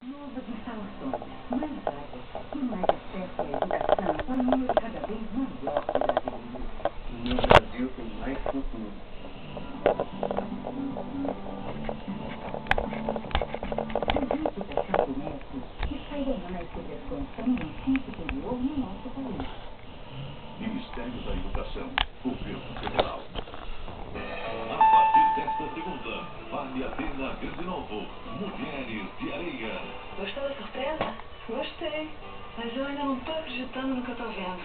Novas instalações, mais água e mais acesso à educação para um número cada vez maior de brasileiros. No Brasil tem mais futuro. Visite o Cacau Neto e saiba mais sobre a expansão do ensino superior no nosso país. Ministério da Educação, Governo Federal. A partir desta segunda, vale a pena ver de novo Mulheres de Areia. Gostou da surpresa? Gostei. Mas eu ainda não tô acreditando no que eu tô vendo.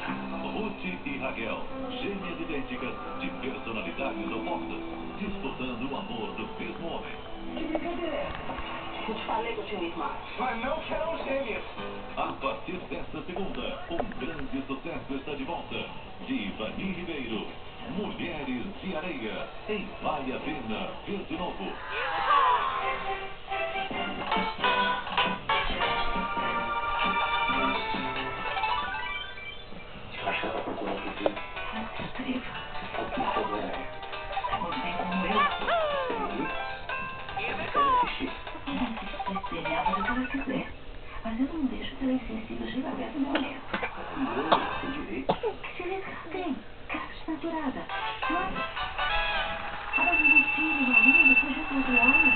Ruth e Raquel, gêmeas idênticas de personalidades opostas, disputando o amor do mesmo homem. Que brincadeira é essa? Eu te falei que eu tinha uma irmã. Mas não que eram gêmeas. A partir desta segunda, um grande sucesso está de volta. De Ivani Ribeiro, Mulheres de Areia. E vale a pena ver de novo. Acho que ela tá procurando por ti. Rodrigo, O que o problema é? você como eu. Sim. Eu quero assistir. Você ela faz o que ela quiser. Mas eu não deixo que ela insensível chegue perto do meu neto. Não, tem direito. Que direito tem? Cara desnaturada. Olha. Ela vive um filho, marido, fugiu com outro homem.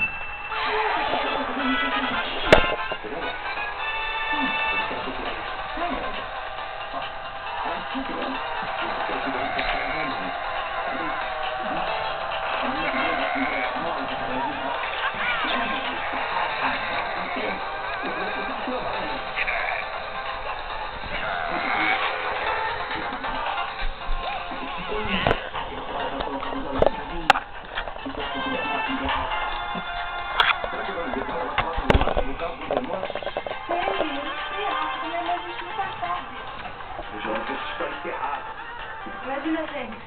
Imagina, gente.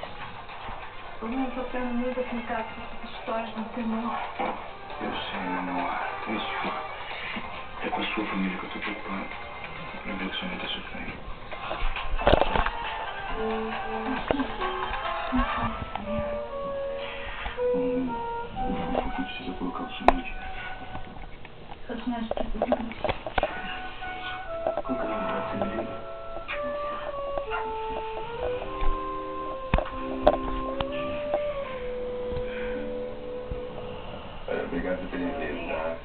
Eu não tô tendo muito aqui em casa com essas histórias, não tem não. Eu sei, meu amor. Isso. É com a sua família que eu tô preocupado. Eu vejo que sua mãe tá sofrendo. O Fofo precisa colocar o sangue. Eu te acho que é seguinte. Qual que é o nome da família? Obrigado por terem vindo, tá?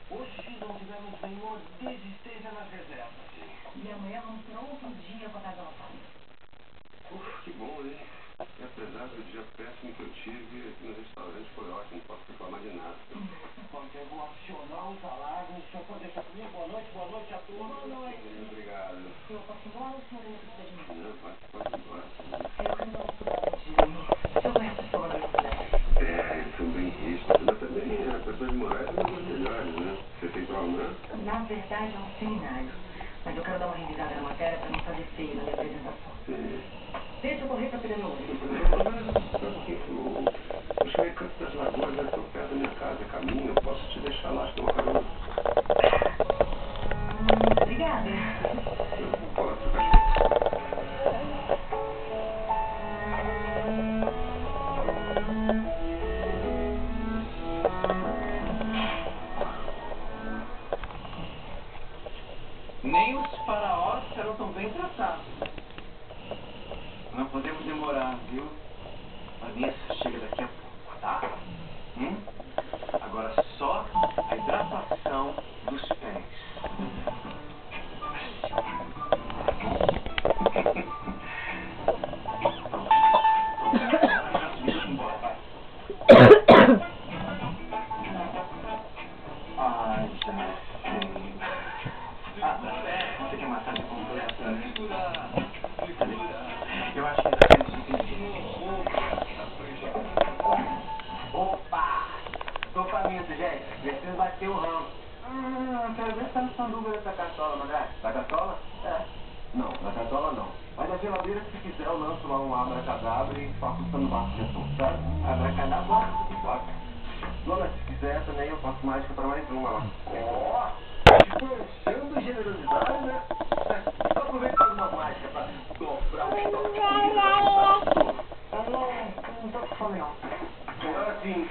Hoje não tivemos nenhuma desistência nas reservas. E amanhã vamos ter outro dia com a casa lotada. Que bom, hein? E apesar do dia péssimo que eu tive, aqui no restaurante foi ótimo, não posso reclamar de nada. Pode eu vou acionar os alarmes, o senhor pode deixar comigo? Boa noite a todos. Boa noite. Obrigado. O senhor posso ir embora ou o senhor ainda precisa de mim? Não, pode ir embora. Eu que não vou estudar contigo. O senhor conhece a sua da Eles são bem rígidos, mas também a pessoa de Moraes é uma das melhores, né? Você tem prova, né? Na verdade é um seminário. Mas eu quero dar uma revisada na matéria para não fazer feio na minha apresentação. Sim. Deixa eu correr para pegar meu ônibus. O Recanto das Lagoas é tão perto da minha casa, caminho, eu posso te deixar lá, acho que é uma carona. Obrigada. Eu posso, cachorro. Nem os faraós serão tão bem tratados. Não podemos demorar, viu? Vanessa chega daqui a pouco, tá? Agora só a hidratação dos pés. Ai, já sei. Você quer massagem completa? Eu acho que ainda temos que pedir. Opa! Tô faminto, gente. Preciso bater o ramo. Quero ver se tá no sanduba dessa cartola, Magrade. Da cartola? É. Não, da cartola não. Mas da geladeira, se quiser, eu lanço lá um abracadabra e faço o sanduba de atum, sabe? Abracadabra? Pode. Dona, se quiser também, eu faço mágica pra mais uma lá. Ó! Expansando generosidade. mágica pra dobrar o estoque de comida da cidade toda. Não tô com fome, não. Melhor assim.